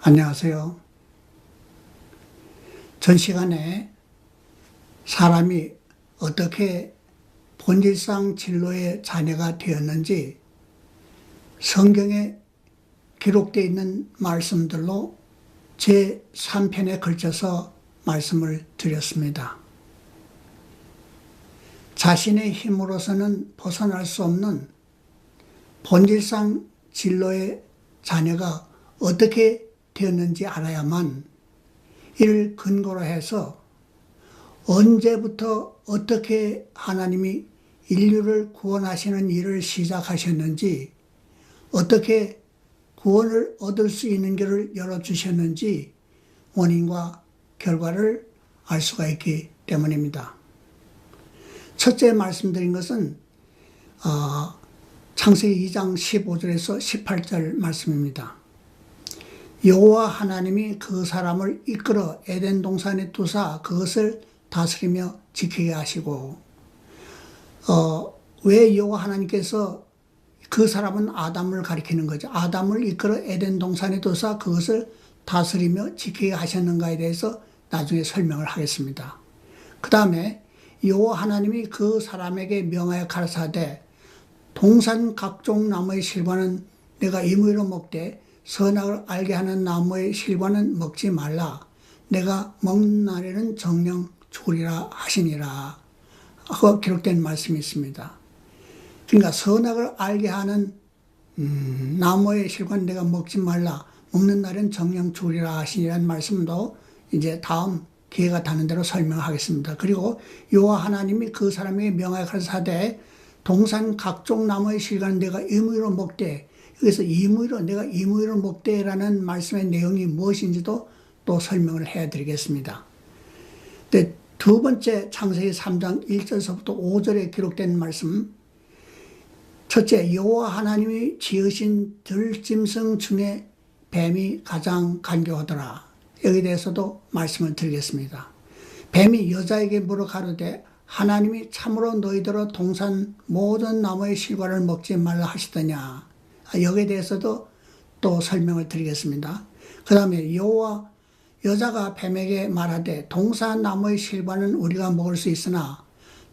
안녕하세요. 전 시간에 사람이 어떻게 본질상 진로의 자녀가 되었는지 성경에 기록되어 있는 말씀들로 제3편에 걸쳐서 말씀을 드렸습니다. 자신의 힘으로서는 벗어날 수 없는 본질상 진로의 자녀가 어떻게 되었는지 알아야만 이를 근거로 해서 언제부터 어떻게 하나님이 인류를 구원하시는 일을 시작하셨는지, 어떻게 구원을 얻을 수 있는 길을 열어주셨는지 원인과 결과를 알 수가 있기 때문입니다. 첫째 말씀드린 것은 창세기 2장 15절에서 18절 말씀입니다. 여호와 하나님이 그 사람을 이끌어 에덴 동산에 두사 그것을 다스리며 지키게 하시고, 왜 여호와 하나님께서 그 사람은 아담을 가리키는 거죠. 아담을 이끌어 에덴 동산에 두사 그것을 다스리며 지키게 하셨는가에 대해서 나중에 설명을 하겠습니다. 그 다음에 여호와 하나님이 그 사람에게 명하여 가라사대 동산 각종 나무의 실과는 내가 임의로 먹되 선악을 알게 하는 나무의 실과는 먹지 말라. 내가 먹는 날에는 정령 죽으리라 하시니라 하고 기록된 말씀이 있습니다. 그러니까 선악을 알게 하는 나무의 실과는 내가 먹지 말라. 먹는 날엔 정령 죽으리라 하시니라는 말씀도 이제 다음 기회가 닿는 대로 설명하겠습니다. 그리고 여호와 하나님이 그 사람에게 명하여 가라사대 동산 각종 나무의 실과는 내가 임의로 먹되, 그래서 내가 임의로 먹되라는 말씀의 내용이 무엇인지도 또 설명을 해드리겠습니다. 두 번째 창세기 3장 1절서부터 5절에 기록된 말씀, 첫째, 여호와 하나님이 지으신 들짐승 중에 뱀이 가장 간교하더라. 여기에 대해서도 말씀을 드리겠습니다. 뱀이 여자에게 물어 가로되 하나님이 참으로 너희들로 동산 모든 나무의 실과를 먹지 말라 하시더냐. 여기에 대해서도 또 설명을 드리겠습니다. 그 다음에 여자가 뱀에게 말하되 동산 나무의 실과는 우리가 먹을 수 있으나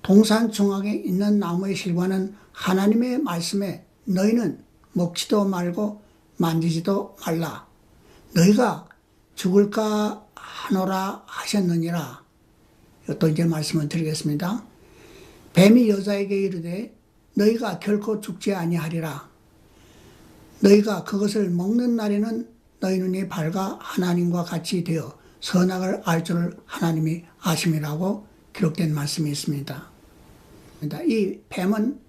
동산 중앙에 있는 나무의 실과는 하나님의 말씀에 너희는 먹지도 말고 만지지도 말라. 너희가 죽을까 하노라 하셨느니라. 또 이제 말씀을 드리겠습니다. 뱀이 여자에게 이르되 너희가 결코 죽지 아니하리라. 너희가 그것을 먹는 날에는 너희 눈이 밝아 하나님과 같이 되어 선악을 알 줄을 하나님이 아심이라고 기록된 말씀이 있습니다. 이 뱀은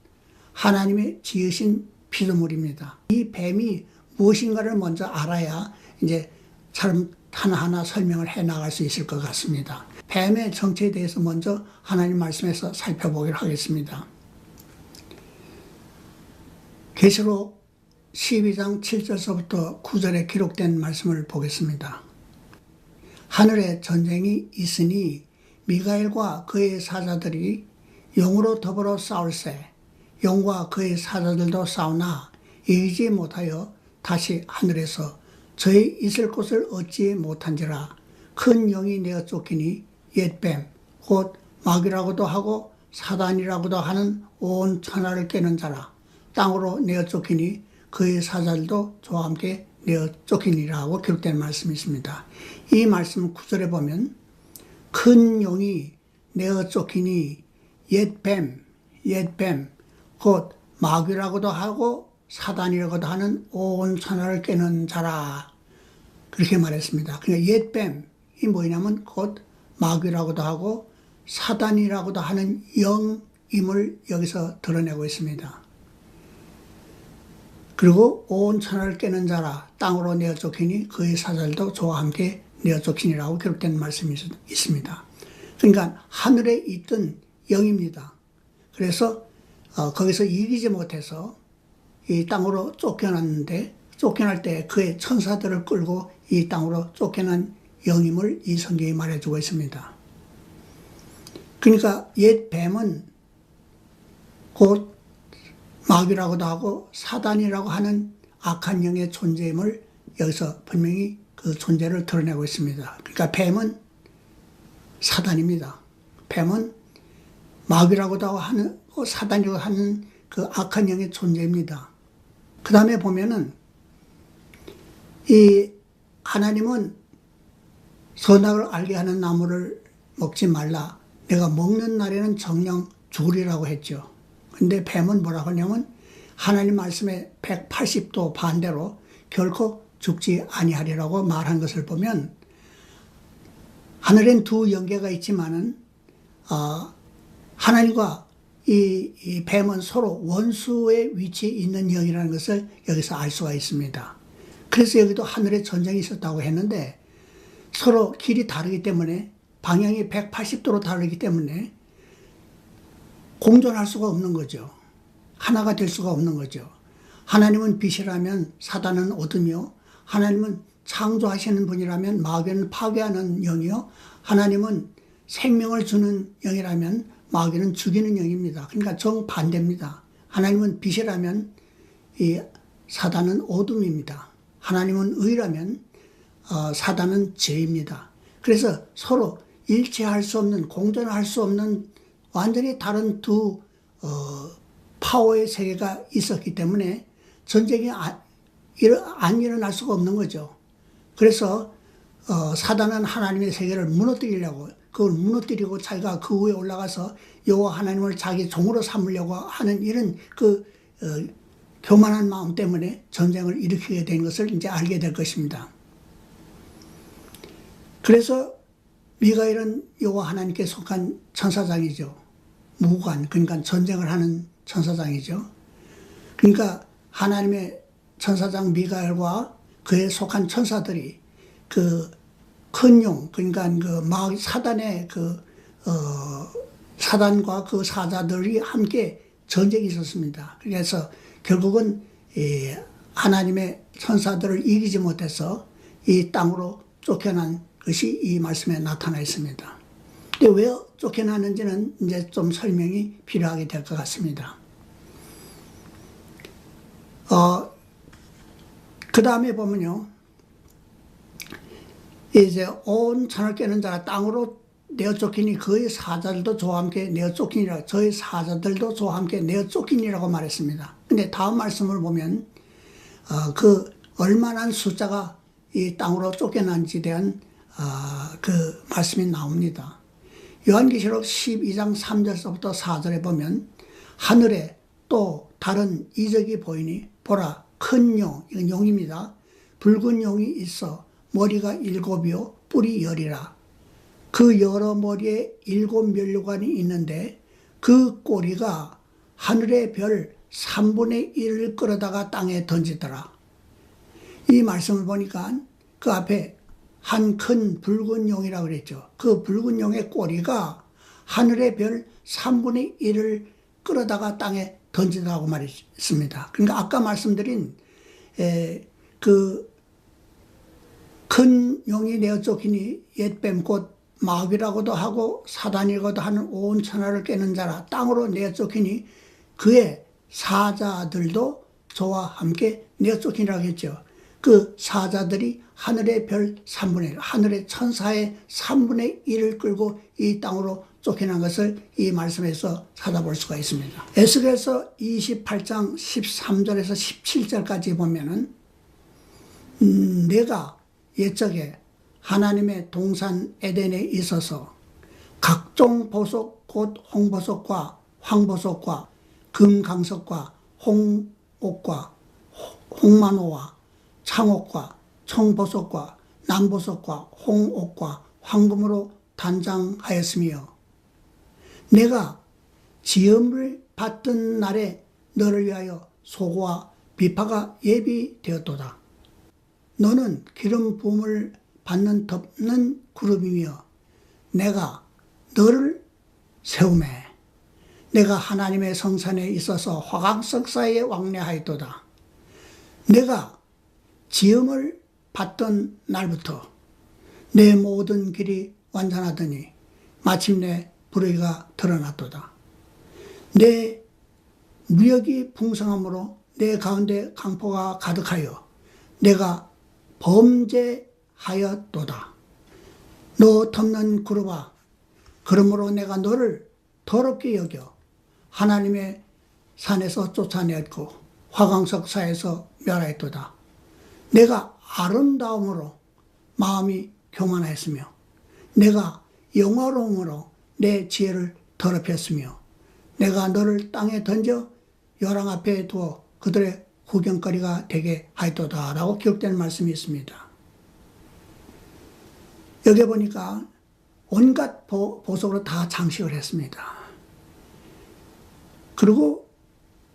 하나님이 지으신 피조물입니다. 이 뱀이 무엇인가를 먼저 알아야 이제 하나하나 설명을 해 나갈 수 있을 것 같습니다. 뱀의 정체에 대해서 먼저 하나님 말씀에서 살펴보기로 하겠습니다. 계시록 12장 7절서부터 9절에 기록된 말씀을 보겠습니다. 하늘에 전쟁이 있으니 미가엘과 그의 사자들이 용으로 더불어 싸울세. 용과 그의 사자들도 싸우나 이기지 못하여 다시 하늘에서 저희 있을 곳을 얻지 못한지라. 큰 영이 내어 쫓기니 옛뱀 곧 마귀라고도 하고 사단이라고도 하는 온 천하를 깨는 자라. 땅으로 내어 쫓기니 그의 사자들도 저와 함께 내어 쫓기니라 하고 기록된 말씀이 있습니다. 이 말씀 9절에 보면 큰 용이 내어 쫓기니 옛뱀 곧 마귀라고도 하고 사단이라고도 하는 온 천하를 깨는 자라 그렇게 말했습니다. 그러니까 옛뱀이 뭐냐면 곧 마귀라고도 하고 사단이라고도 하는 영임을 여기서 드러내고 있습니다. 그리고 온 천하를 깨는 자라 땅으로 내어 쫓기니 그의 사자들도 저와 함께 내어 쫓기니라고 기록된 말씀이 있습니다. 그러니까 하늘에 있던 영입니다. 그래서 거기서 이기지 못해서 이 땅으로 쫓겨났는데, 쫓겨날 때 그의 천사들을 끌고 이 땅으로 쫓겨난 영임을 이 성경이 말해주고 있습니다. 그러니까 옛 뱀은 곧 마귀라고도 하고 사단이라고 하는 악한 영의 존재임을 여기서 분명히 그 존재를 드러내고 있습니다. 그러니까 뱀은 사단입니다. 뱀은 마귀라고도 하는, 사단이라고 하는 그 악한 영의 존재입니다. 그 다음에 보면은 이 하나님은 선악을 알게 하는 나무를 먹지 말라. 내가 먹는 날에는 정녕 죽으리라고 했죠. 근데 뱀은 뭐라고 하냐면 하나님 말씀에 180도 반대로 결코 죽지 아니하리라고 말한 것을 보면 하늘엔 두 영계가 있지만은 하나님과 이 뱀은 서로 원수의 위치에 있는 영이라는 것을 여기서 알 수가 있습니다. 그래서 여기도 하늘에 전쟁이 있었다고 했는데 서로 길이 다르기 때문에 방향이 180도로 다르기 때문에 공존할 수가 없는 거죠. 하나가 될 수가 없는 거죠. 하나님은 빛이라면 사단은 어둠이요. 하나님은 창조하시는 분이라면 마귀는 파괴하는 영이요. 하나님은 생명을 주는 영이라면 마귀는 죽이는 영입니다. 그러니까 정반대입니다. 하나님은 빛이라면 이 사단은 어둠입니다. 하나님은 의라면 사단은 죄입니다. 그래서 서로 일치할 수 없는, 공존할 수 없는 완전히 다른 두 파워의 세계가 있었기 때문에 전쟁이 안 일어날 수가 없는 거죠. 그래서 사단은 하나님의 세계를 무너뜨리려고, 그걸 무너뜨리고 자기가 그 위에 올라가서 여호와 하나님을 자기 종으로 삼으려고 하는 이런 교만한 마음 때문에 전쟁을 일으키게 된 것을 이제 알게 될 것입니다. 그래서 미가엘은 여호와 하나님께 속한 천사장이죠. 무관, 그러니까 전쟁을 하는 천사장이죠. 그러니까 하나님의 천사장 미가엘과 그에 속한 천사들이 그 큰 용, 그러니까 그 사단의 사단과 그 사자들이 함께 전쟁이 있었습니다. 그래서 결국은 하나님의 천사들을 이기지 못해서 이 땅으로 쫓겨난 것이 이 말씀에 나타나 있습니다. 근데 왜 쫓겨나는지는 이제 좀 설명이 필요하게 될 것 같습니다. 그 다음에 보면요. 이제 온 천을 깨는 자라 땅으로 내어 쫓기니 그의 사자들도 저와 함께 내어 쫓기니라. 저의 사자들도 저와 함께 내어 쫓기니라고 말했습니다. 근데 다음 말씀을 보면 그 얼마나 숫자가 이 땅으로 쫓겨난지에 대한 그 말씀이 나옵니다. 요한계시록 12장 3절서부터 4절에 보면 하늘에 또 다른 이적이 보이니 보라 큰 용, 이건 용입니다. 붉은 용이 있어 머리가 7이요 뿔이 10이라. 그 여러 머리에 7 면류관이 있는데 그 꼬리가 하늘의 별 3분의 1을 끌어다가 땅에 던지더라. 이 말씀을 보니까 그 앞에 한 큰 붉은 용이라고 그랬죠. 그 붉은 용의 꼬리가 하늘의 별 3분의 1을 끌어다가 땅에 던지더라고 말했습니다. 그러니까 아까 말씀드린 그 큰 용이 내어 쫓기니 옛뱀 곧 마귀라고도 하고 사단이라고도 하는 온 천하를 깨는 자라 땅으로 내어 쫓기니 그의 사자들도 저와 함께 내어 쫓기니라고 했죠. 그 사자들이 하늘의 별 3분의 1, 하늘의 천사의 3분의 1을 끌고 이 땅으로 쫓겨난 것을 이 말씀에서 찾아볼 수가 있습니다. 에스겔서 28장 13절에서 17절까지 보면은 내가 옛적에 하나님의 동산 에덴에 있어서 각종 보석 곧 홍보석과 황보석과 금강석과 홍옥과 홍만호와 창옥과 청보석과 남보석과 홍옥과 황금으로 단장하였으며 내가 지음을 받던 날에 너를 위하여 소고와 비파가 예비되었도다. 너는 기름 부음을 받는 덮는 그룹이며 내가 너를 세우매 내가 하나님의 성산에 있어서 화강석 사이에 왕래하였도다. 내가 지음을 받던 날부터 내 모든 길이 완전하더니 마침내 불의가 드러났도다. 내 무역이 풍성함으로 내 가운데 강포가 가득하여 내가 범죄하였음을 하였도다. 너 덮는 구름아, 그러므로 내가 너를 더럽게 여겨 하나님의 산에서 쫓아내었고 화강석사에서 멸하였도다. 내가 아름다움으로 마음이 교만하였으며 내가 영화로움으로 내 지혜를 더럽혔으며 내가 너를 땅에 던져 요랑 앞에 두어 그들의 구경거리가 되게 하였도다 라고 기록된 말씀이 있습니다. 여기 보니까 온갖 보석으로 다 장식을 했습니다. 그리고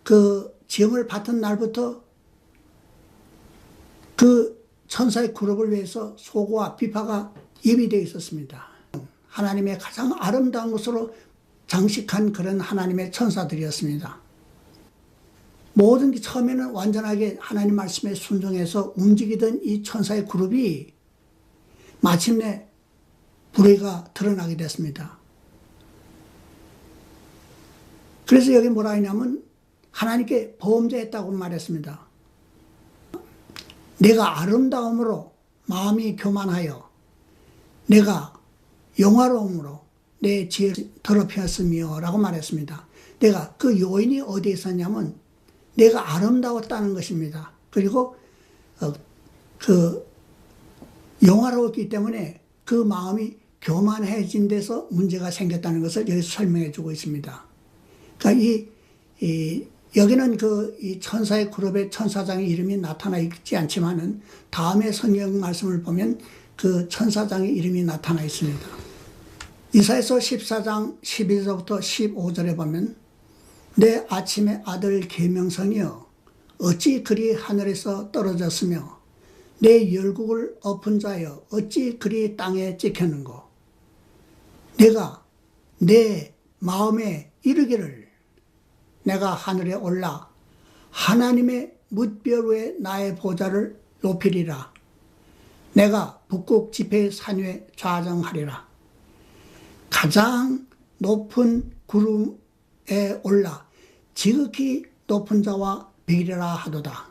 그 지음을 받은 날부터 그 천사의 그룹을 위해서 소고와 비파가 예비되어 있었습니다. 하나님의 가장 아름다운 것으로 장식한 그런 하나님의 천사들이었습니다. 모든 게 처음에는 완전하게 하나님 말씀에 순종해서 움직이던 이 천사의 그룹이 마침내 불의가 드러나게 됐습니다. 그래서 여기 뭐라 하냐면 하나님께 범죄했다고 말했습니다. 내가 아름다움으로 마음이 교만하여 내가 영화로움으로 내 지혜를 더럽혔으며 라고 말했습니다. 내가 그 요인이 어디에 있었냐면 내가 아름다웠다는 것입니다. 그리고 그 영화로웠기 때문에 그 마음이 교만해진 데서 문제가 생겼다는 것을 여기서 설명해 주고 있습니다. 그러니까 여기는 이 천사의 그룹의 천사장의 이름이 나타나 있지 않지만은 다음에 성경 말씀을 보면 그 천사장의 이름이 나타나 있습니다. 이사야서 14장 11절부터 15절에 보면 내 아침의 아들 계명성이여 어찌 그리 하늘에서 떨어졌으며 내 열국을 엎은 자여 어찌 그리 땅에 찍혔는고 내가 내 마음에 이르기를 내가 하늘에 올라 하나님의 뭇별 위에 나의 보좌를 높이리라 내가 북극 지폐의 산 위에 좌정하리라 가장 높은 구름에 올라 지극히 높은 자와 비리라 하도다.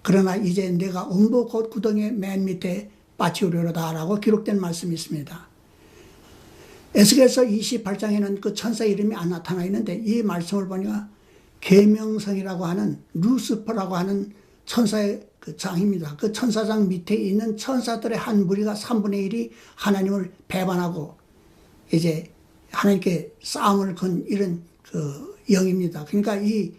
그러나 이제 내가 음부 곧 구덩이의 맨 밑에 빠치우려다 라고 기록된 말씀이 있습니다. 에스겔서 28장에는 그 천사 이름이 안 나타나 있는데 이 말씀을 보니까 계명성이라고 하는 루스퍼라고 하는 천사의 그 장입니다. 그 천사장 밑에 있는 천사들의 한 무리가 3분의 1이 하나님을 배반하고 이제 하나님께 싸움을 건 이런 그 영입니다. 그러니까 이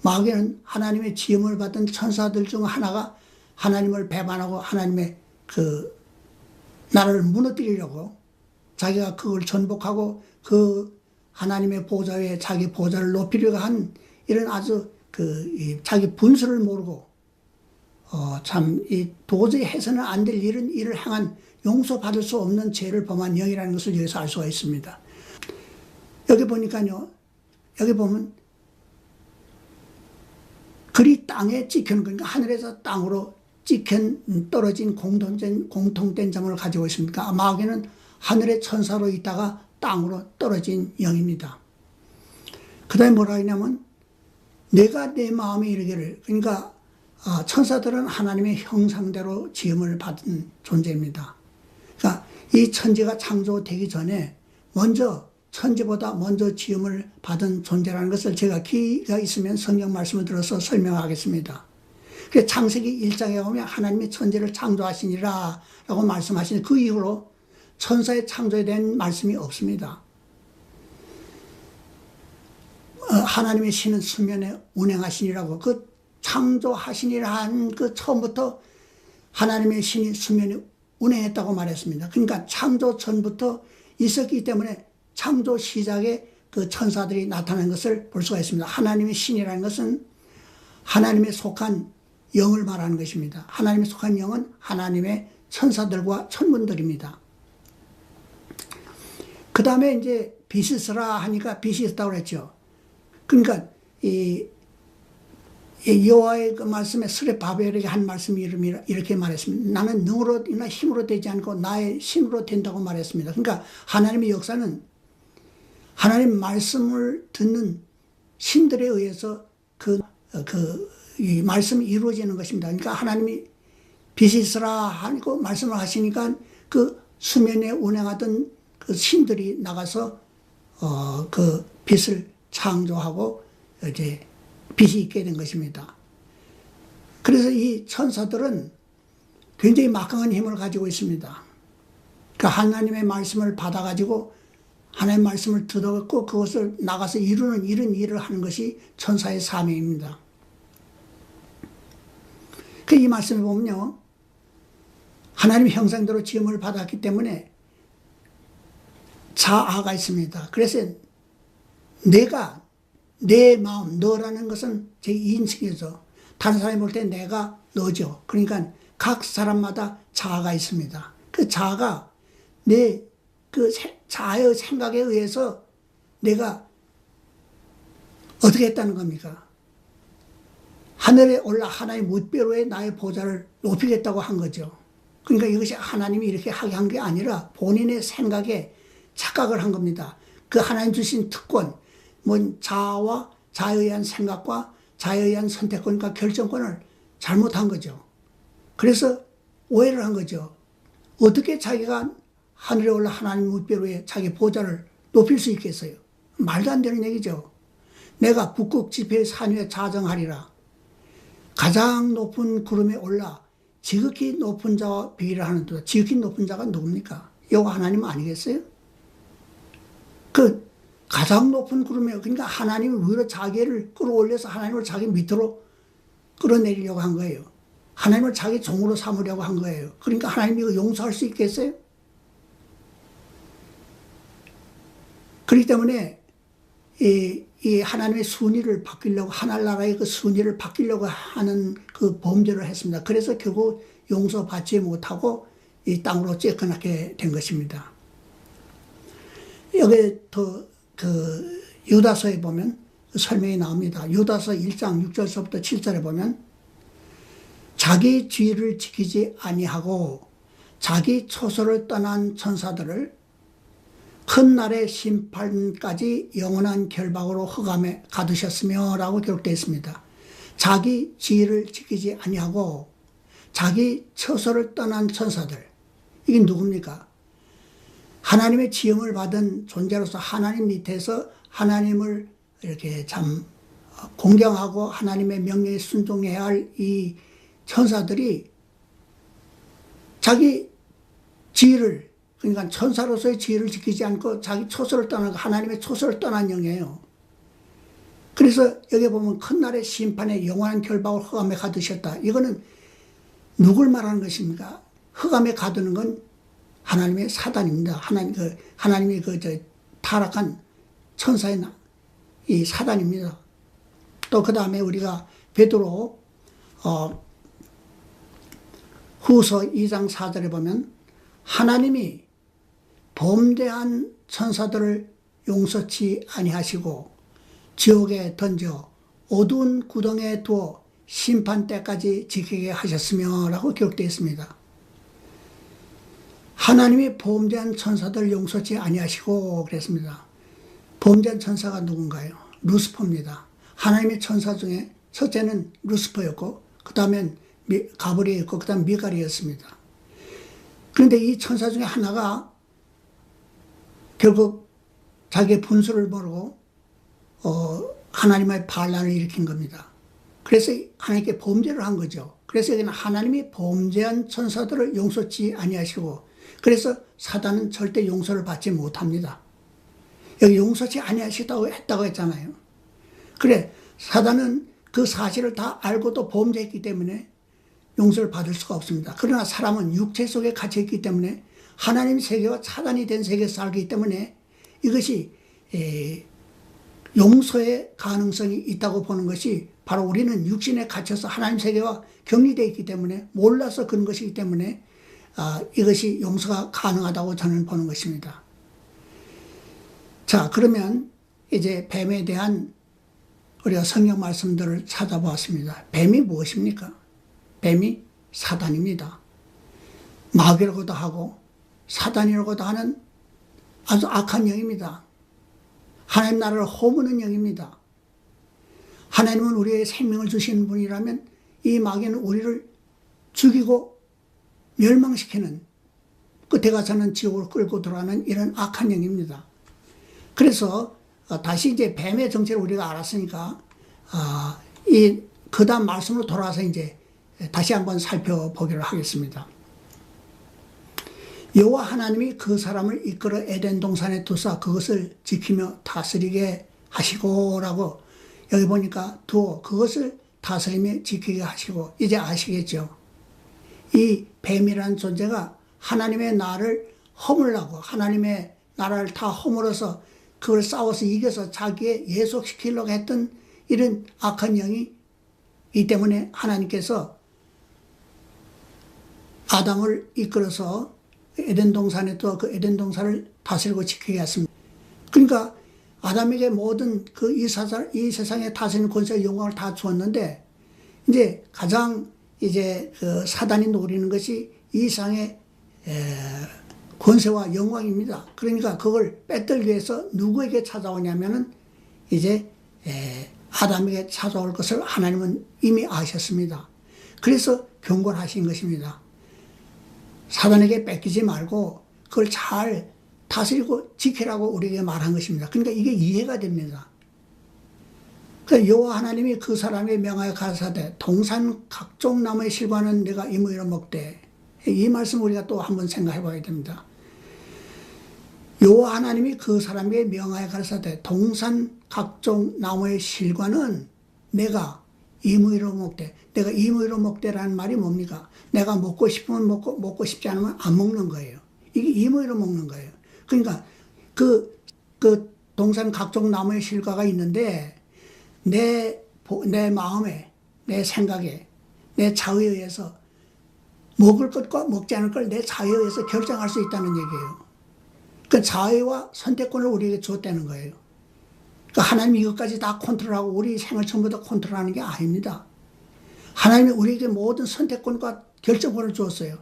마귀는 하나님의 지음을 받은 천사들 중 하나가 하나님을 배반하고 하나님의 그 나라를 무너뜨리려고 자기가 그걸 전복하고 그 하나님의 보좌 위에 자기 보좌를 높이려고 한 이런 아주 자기 분수를 모르고 참 도저히 해서는 안 될 이런 일을 행한 용서받을 수 없는 죄를 범한 영이라는 것을 여기서 알 수가 있습니다. 여기 보니까요, 여기 보면 글이 땅에 찍혀는 거니까 하늘에서 땅으로 찍힌 떨어진 공통된 점을 가지고 있습니다. 마귀는 하늘의 천사로 있다가 땅으로 떨어진 영입니다. 그 다음에 뭐라 하냐면 내가 내 마음에 이르기를 그러니까 천사들은 하나님의 형상대로 지음을 받은 존재입니다. 그러니까 이 천지가 창조되기 전에 천지보다 먼저 지음을 받은 존재라는 것을 제가 기회가 있으면 성경 말씀을 들어서 설명하겠습니다. 그래서 창세기 1장에 보면 하나님이 천지를 창조하시니라 라고 말씀하시니 그 이후로 천사의 창조에 대한 말씀이 없습니다. 하나님의 신은 수면에 운행하시니라고 그 창조하시니라 한 그 처음부터 하나님의 신이 수면에 운행했다고 말했습니다. 그러니까 창조 전부터 있었기 때문에 창조 시작에 그 천사들이 나타난 것을 볼 수가 있습니다. 하나님의 신이라는 것은 하나님에 속한 영을 말하는 것입니다. 하나님에 속한 영은 하나님의 천사들과 천군들입니다. 그 다음에 이제 빛이 있으라 하니까 빛이 있다고 그랬죠. 그러니까 여호와의 그 말씀에 스레바벨에게 한 말씀이 이렇게 말했습니다. 나는 능으로나 힘으로 되지 않고 나의 신으로 된다고 말했습니다. 그러니까 하나님의 역사는 하나님 말씀을 듣는 신들에 의해서 이 말씀이 이루어지는 것입니다. 그러니까 하나님이 빛이 있으라 하고 말씀을 하시니까 그 수면에 운행하던 그 신들이 나가서 그 빛을 창조하고 이제 빛이 있게 된 것입니다. 그래서 이 천사들은 굉장히 막강한 힘을 가지고 있습니다. 그 하나님의 말씀을 받아가지고 하나님의 말씀을 듣고 그것을 나가서 이루는 이런 일을 하는 것이 천사의 사명입니다. 이 말씀을 보면요, 하나님의 형상대로 지음을 받았기 때문에 자아가 있습니다. 그래서 내가, 내 마음, 너라는 것은 제 2인칭이죠. 다른 사람이 볼 때 내가 너죠. 그러니까 각 사람마다 자아가 있습니다. 그 자아가 내 그 자아의 생각에 의해서 내가 어떻게 했다는 겁니까? 하늘에 올라 하나의 무뼈로의 나의 보좌를 높이겠다고 한 거죠. 그러니까 이것이 하나님이 이렇게 하게 한 게 아니라 본인의 생각에 착각을 한 겁니다. 그 하나님 주신 특권, 자아와 자아에 의한 생각과 자아에 의한 선택권과 결정권을 잘못한 거죠. 그래서 오해를 한 거죠. 어떻게 자기가 하늘에 올라 하나님 무뼈로에 자기 보좌를 높일 수 있겠어요? 말도 안 되는 얘기죠. 내가 북극 지폐의 산 위에 자정하리라. 가장 높은 구름에 올라 지극히 높은 자와 비교를 하는도다. 지극히 높은 자가 누굽니까? 여호와 하나님 아니겠어요? 그 가장 높은 구름에, 그러니까 하나님을 위로 자기를 끌어올려서 하나님을 자기 밑으로 끌어내리려고 한 거예요. 하나님을 자기 종으로 삼으려고 한 거예요. 그러니까 하나님이 이거 용서할 수 있겠어요? 그렇기 때문에 이 하나님의 순위를 바뀌려고, 하늘나라의 그 순위를 바뀌려고 하는 그 범죄를 했습니다. 그래서 결국 용서받지 못하고 이 땅으로 쫓겨나게 된 것입니다. 여기 그 유다서에 보면 설명이 나옵니다. 유다서 1장 6절서부터 7절에 보면 자기 주의를 지키지 아니하고 자기 초소를 떠난 천사들을 큰 날의 심판까지 영원한 결박으로 흑암에 가두셨으며 라고 기록되어 있습니다. 자기 지위를 지키지 아니하고 자기 처소를 떠난 천사들, 이게 누굽니까? 하나님의 지음을 받은 존재로서 하나님 밑에서 하나님을 이렇게 참 공경하고 하나님의 명령에 순종해야 할 이 천사들이 자기 지위를, 그러니까 천사로서의 지위를 지키지 않고 자기 초소를 떠난, 하나님의 초소를 떠난 영이에요. 그래서 여기 보면 큰 날의 심판에 영원한 결박을 흑암에 가두셨다. 이거는 누굴 말하는 것입니까? 흑암에 가두는 건 하나님의 사단입니다. 하나님이 타락한 천사의 이 사단입니다. 또 그 다음에 우리가 베드로 후서 2장 4절에 보면 하나님이 범죄한 천사들을 용서치 아니하시고 지옥에 던져 어두운 구덩이에 두어 심판 때까지 지키게 하셨으며 라고 기록되어 있습니다. 하나님이 범죄한 천사들을 용서치 아니하시고 그랬습니다. 범죄한 천사가 누군가요? 루스퍼입니다. 하나님의 천사 중에 첫째는 루스퍼였고 그 다음엔 가브리엘이었고 그 다음 미가엘이었습니다. 그런데 이 천사 중에 하나가 결국 자기의 분수를 모르고 하나님의 반란을 일으킨 겁니다. 그래서 하나님께 범죄를 한 거죠. 그래서 여기는 하나님이 범죄한 천사들을 용서치 아니하시고 그래서 사단은 절대 용서를 받지 못합니다. 여기 용서치 아니하시다고 했다고 했잖아요. 그래, 사단은 그 사실을 다 알고도 범죄했기 때문에 용서를 받을 수가 없습니다. 그러나 사람은 육체 속에 갇혀있기 때문에 하나님 세계와 차단이 된 세계에서 살기 때문에 이것이 용서의 가능성이 있다고 보는 것이 바로 우리는 육신에 갇혀서 하나님 세계와 격리되어 있기 때문에 몰라서 그런 것이기 때문에 이것이 용서가 가능하다고 저는 보는 것입니다. 자, 그러면 이제 뱀에 대한 우리가 성경 말씀들을 찾아보았습니다. 뱀이 무엇입니까? 뱀이 사단입니다. 마귀라고도 하고 사단이라고도 하는 아주 악한 영입니다. 하나님 나라를 허무는 영입니다. 하나님은 우리의 생명을 주시는 분이라면 이 마귀는 우리를 죽이고 멸망시키는, 끝에 가서는 지옥으로 끌고 들어가는 이런 악한 영입니다. 그래서 다시 이제 뱀의 정체를 우리가 알았으니까 그 다음 말씀으로 돌아와서 이제 다시 한번 살펴보기로 하겠습니다. 여호와 하나님이 그 사람을 이끌어 에덴 동산에 두사 그것을 지키며 다스리게 하시고라고, 여기 보니까 두어 그것을 다스리며 지키게 하시고, 이제 아시겠죠? 이 뱀이라는 존재가 하나님의 나라를 허물라고, 하나님의 나라를 다 허물어서 그걸 싸워서 이겨서 자기의 예속시키려고 했던 이런 악한 영이, 이 때문에 하나님께서 아담을 이끌어서 에덴 동산에 또 그 에덴 동산을 다스리고 지키게 했습니다. 그러니까 아담에게 모든 이 세상에 다스리는 권세와 영광을 다 주었는데, 이제 가장 이제 그 사단이 노리는 것이 이 세상의 권세와 영광입니다. 그러니까 그걸 뺏들기 위해서 누구에게 찾아오냐면은 이제 아담에게 찾아올 것을 하나님은 이미 아셨습니다. 그래서 경고를 하신 것입니다. 사단에게 뺏기지 말고 그걸 잘 다스리고 지키라고 우리에게 말한 것입니다. 그러니까 이게 이해가 됩니다. 그러니까 여호와 하나님이 그 사람에게 명하여 가라사대 동산 각종 나무의 실과는 내가 임의로 먹되, 이 말씀 우리가 또 한번 생각해 봐야 됩니다. 여호와 하나님이 그 사람에게 명하여 가라사대 동산 각종 나무의 실과는 내가 임의로 먹되, 내가 임의로 먹되라는 말이 뭡니까? 내가 먹고 싶으면 먹고, 먹고 싶지 않으면 안 먹는 거예요. 이게 임의로 먹는 거예요. 그러니까 그 동산 각종 나무의 실과가 있는데 내 마음에, 내 생각에, 내 자유에 의해서 먹을 것과 먹지 않을 걸 내 자유에 의해서 결정할 수 있다는 얘기예요. 그 자유와 선택권을 우리에게 주었다는 거예요. 그러니까 하나님이 이것까지 다 컨트롤하고 우리 생을 전부 다 컨트롤하는 게 아닙니다. 하나님이 우리에게 모든 선택권과 결정권을 주었어요.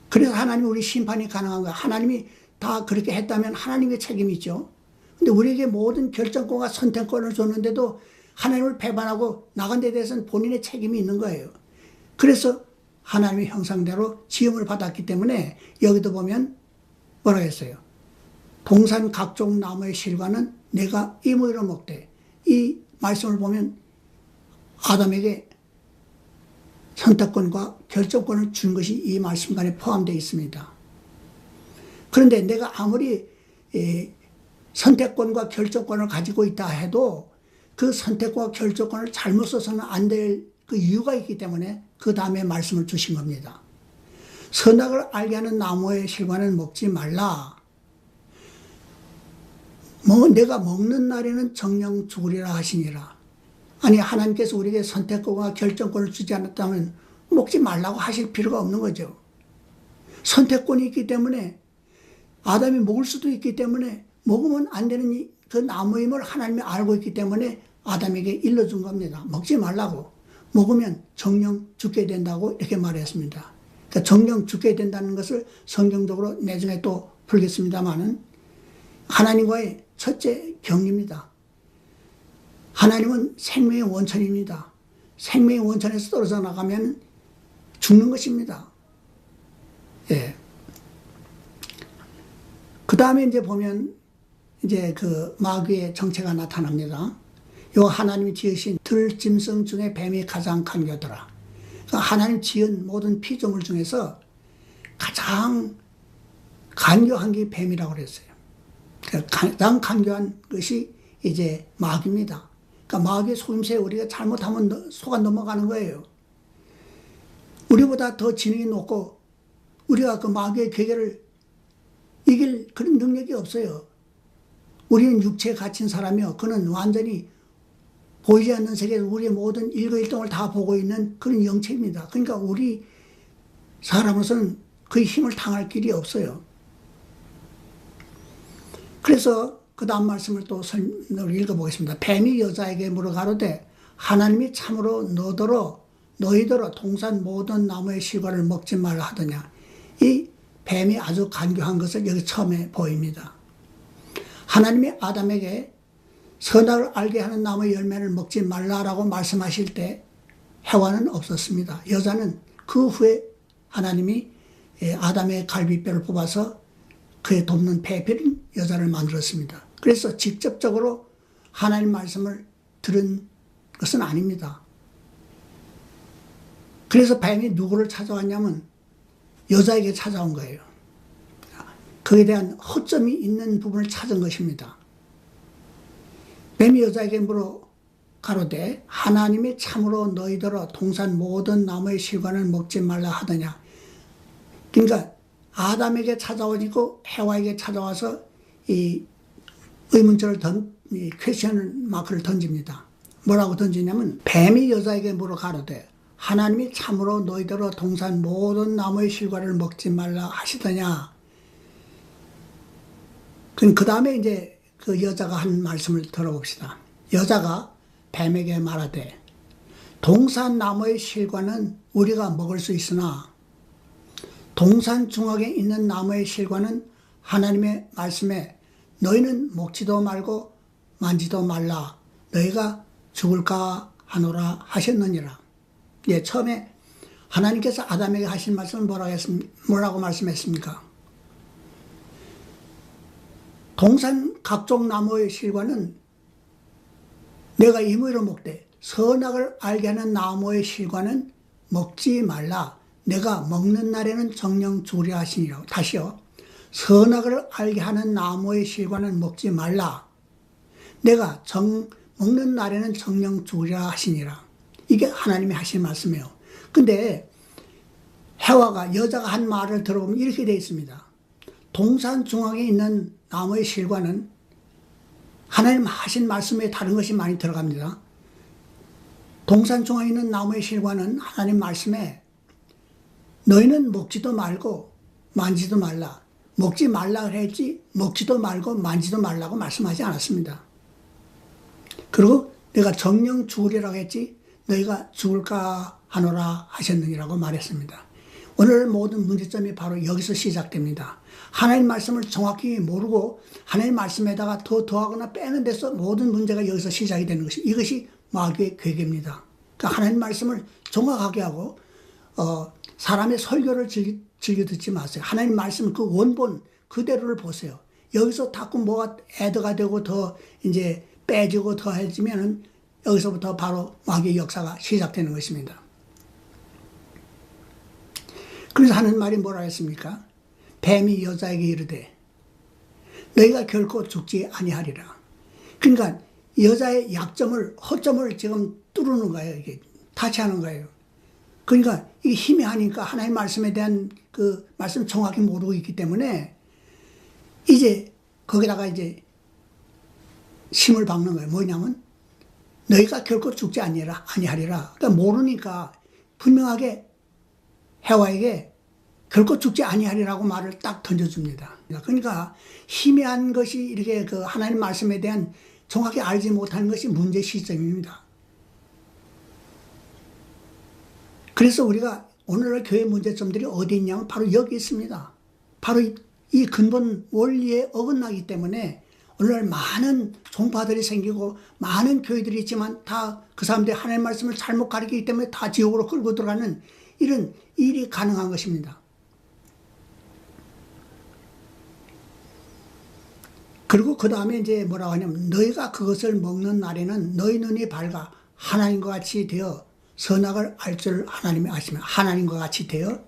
그래서 하나님이 우리 심판이 가능한 거예요. 하나님이 다 그렇게 했다면 하나님의 책임이 있죠. 근데 우리에게 모든 결정권과 선택권을 줬는데도 하나님을 배반하고 나간 데 대해서는 본인의 책임이 있는 거예요. 그래서 하나님의 형상대로 지음을 받았기 때문에 여기도 보면 뭐라고 했어요? 동산 각종 나무의 실과는 내가 임의로 먹되, 이 말씀을 보면 아담에게 선택권과 결정권을 준 것이 이 말씀 안에 포함되어 있습니다. 그런데 내가 아무리 선택권과 결정권을 가지고 있다 해도 그 선택과 결정권을 잘못 써서는 안 될 그 이유가 있기 때문에 그 다음에 말씀을 주신 겁니다. 선악을 알게 하는 나무의 실과는 먹지 말라. 내가 먹는 날에는 정령 죽으리라 하시니라. 아니, 하나님께서 우리에게 선택권과 결정권을 주지 않았다면 먹지 말라고 하실 필요가 없는 거죠. 선택권이 있기 때문에, 아담이 먹을 수도 있기 때문에, 먹으면 안 되는 그 나무임을 하나님이 알고 있기 때문에 아담에게 일러준 겁니다. 먹지 말라고. 먹으면 정령 죽게 된다고 이렇게 말했습니다. 그러니까 정령 죽게 된다는 것을 성경적으로 나중에 또 풀겠습니다만은 하나님과의 첫째 경계입니다. 하나님은 생명의 원천입니다. 생명의 원천에서 떨어져 나가면 죽는 것입니다. 예. 그 다음에 이제 보면 이제 그 마귀의 정체가 나타납니다. 요 하나님이 지으신 들짐승 중에 뱀이 가장 강교하더라. 그러니까 하나님 지은 모든 피조물 중에서 가장 강교한 게 뱀이라고 그랬어요. 가장 강교한 것이 이제 마귀입니다. 그러니까 마귀의 속임수에 우리가 잘못하면 속아 넘어가는 거예요. 우리보다 더 지능이 높고 우리가 그 마귀의 괴계를 이길 그런 능력이 없어요. 우리는 육체에 갇힌 사람이요. 그는 완전히 보이지 않는 세계에서 우리의 모든 일거일동을 다 보고 있는 그런 영체입니다. 그러니까 우리 사람으로서는 그 힘을 당할 길이 없어요. 그래서 그 다음 말씀을 또 읽어보겠습니다. 뱀이 여자에게 물어가로되 하나님이 참으로 너희더러 동산 모든 나무의 실과를 먹지 말라 하더냐. 이 뱀이 아주 간교한 것을 여기 처음에 보입니다. 하나님이 아담에게 선악을 알게 하는 나무의 열매를 먹지 말라라고 말씀하실 때 해와는 없었습니다. 여자는 그 후에 하나님이 아담의 갈비뼈를 뽑아서 그의 돕는 배필인 여자를 만들었습니다. 그래서 직접적으로 하나님 말씀을 들은 것은 아닙니다. 그래서 뱀이 누구를 찾아왔냐면 여자에게 찾아온 거예요. 그에 대한 허점이 있는 부분을 찾은 것입니다. 뱀이 여자에게 물어 가로되 하나님이 참으로 너희더러 동산 모든 나무의 실과를 먹지 말라 하더냐. 그러니까 아담에게 찾아오고 해와에게 찾아와서 이 의문절을 이 퀘스천 마크를 던집니다. 뭐라고 던지냐면 뱀이 여자에게 물어 가로되 하나님이 참으로 너희더러 동산 모든 나무의 실과를 먹지 말라 하시더냐. 그 다음에 이제 그 여자가 한 말씀을 들어봅시다. 여자가 뱀에게 말하되 동산 나무의 실과는 우리가 먹을 수 있으나 동산 중앙에 있는 나무의 실과는 하나님의 말씀에 너희는 먹지도 말고 만지도 말라 너희가 죽을까 하노라 하셨느니라. 예, 처음에 하나님께서 아담에게 하신 말씀은 뭐라고 말씀했습니까? 동산 각종 나무의 실과는 내가 임의로 먹되 선악을 알게 하는 나무의 실과는 먹지 말라. 내가 먹는 날에는 정령 죽으리라 하시니라. 다시요. 선악을 알게 하는 나무의 실과는 먹지 말라. 내가 먹는 날에는 정령 죽으리라 하시니라. 이게 하나님이 하신 말씀이에요. 근데 해와가 여자가 한 말을 들어보면 이렇게 되어 있습니다. 동산 중앙에 있는 나무의 실과는 하나님 하신 말씀에 다른 것이 많이 들어갑니다. 동산 중앙에 있는 나무의 실과는 하나님 말씀에 너희는 먹지도 말고 만지도 말라. 먹지 말라 그랬지 먹지도 말고 만지도 말라고 말씀하지 않았습니다. 그리고 내가 정령 죽으리라고 했지 너희가 죽을까 하노라 하셨느니라고 말했습니다. 오늘 모든 문제점이 바로 여기서 시작됩니다. 하나님 말씀을 정확히 모르고 하나님 말씀에다가 더하거나 빼는 데서 모든 문제가 여기서 시작이 되는 것이 이것이 마귀의 괴계입니다. 그러니까 하나님 말씀을 정확하게 하고 사람의 설교를 즐겨 듣지 마세요. 하나님 말씀 그 원본 그대로를 보세요. 여기서 자꾸 뭐가 애드가 되고 더 이제 빼지고 더해지면은 여기서부터 바로 마귀의 역사가 시작되는 것입니다. 그래서 하는 말이 뭐라 했습니까? 뱀이 여자에게 이르되 너희가 결코 죽지 아니하리라. 그러니까 여자의 약점을 허점을 지금 뚫는 거예요. 이게 타치하는 거예요. 그러니까 이게 희미하니까 하나님 말씀에 대한 그 말씀 정확히 모르고 있기 때문에 이제 거기다가 이제 심을 박는 거예요. 뭐냐면 너희가 결코 죽지 아니하리라. 그러니까 모르니까 분명하게 해와에게 결코 죽지 아니하리라고 말을 딱 던져줍니다. 그러니까 희미한 것이 이렇게 그 하나님 말씀에 대한 정확히 알지 못하는 것이 문제 시점입니다. 그래서 우리가 오늘날 교회 문제점들이 어디 있냐면 바로 여기 있습니다. 바로 이 근본 원리에 어긋나기 때문에 오늘날 많은 종파들이 생기고 많은 교회들이 있지만 다 그 사람들이 하나님 말씀을 잘못 가르치기 때문에 다 지옥으로 끌고 들어가는 이런 일이 가능한 것입니다. 그리고 그 다음에 이제 뭐라고 하냐면 너희가 그것을 먹는 날에는 너희 눈이 밝아 하나님과 같이 되어 선악을 알 줄 하나님이 아시면 하나님과 같이 되어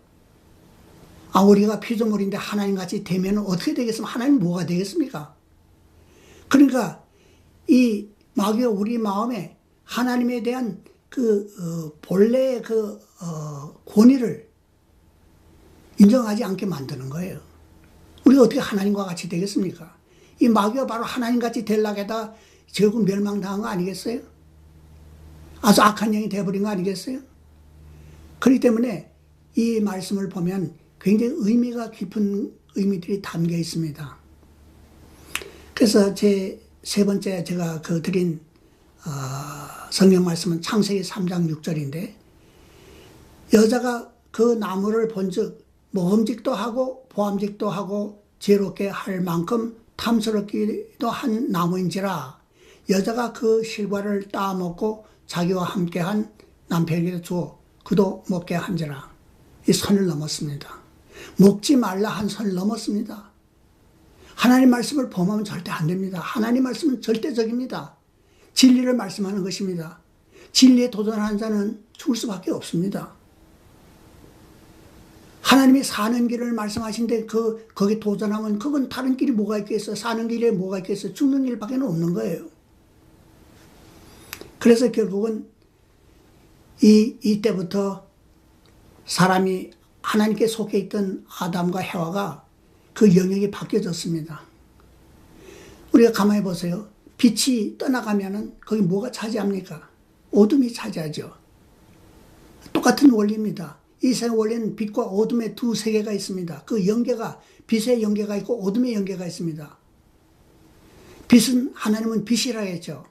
우리가 피조물인데 하나님 같이 되면 어떻게 되겠습니까? 하나님 뭐가 되겠습니까? 그러니까 이 마귀가 우리 마음에 하나님에 대한 본래의 권위를 인정하지 않게 만드는 거예요. 우리가 어떻게 하나님과 같이 되겠습니까? 이 마귀가 바로 하나님 같이 되려고 하다 결국 멸망당한 거 아니겠어요? 아주 악한 영이 되어버린 거 아니겠어요? 그렇기 때문에 이 말씀을 보면 굉장히 의미가 깊은 의미들이 담겨 있습니다. 그래서 제 세 번째 제가 드린 성경 말씀은 창세기 3장 6절인데 여자가 그 나무를 본즉 먹음직도 하고 보암직도 하고 지혜롭게 할 만큼 탐스럽기도 한 나무인지라 여자가 그 실과를 따먹고 자기와 함께한 남편에게 주어 그도 먹게 한지라. 이 선을 넘었습니다. 먹지 말라 한 선 넘었습니다. 하나님 말씀을 범하면 절대 안 됩니다. 하나님 말씀은 절대적입니다. 진리를 말씀하는 것입니다. 진리에 도전하는 자는 죽을 수밖에 없습니다. 하나님이 사는 길을 말씀하신데 거기 도전하면 그건 다른 길이 뭐가 있겠어요? 사는 길에 뭐가 있겠어요? 죽는 길밖에 없는 거예요. 그래서 결국은 이때부터 사람이 하나님께 속해 있던 아담과 해와가 그 영역이 바뀌어졌습니다. 우리가 가만히 보세요. 빛이 떠나가면은 거기 뭐가 차지합니까? 어둠이 차지하죠. 똑같은 원리입니다. 이 세상 원리는 빛과 어둠의 두 세계가 있습니다. 그 연계가, 빛의 연계가 있고 어둠의 연계가 있습니다. 빛은, 하나님은 빛이라 했죠.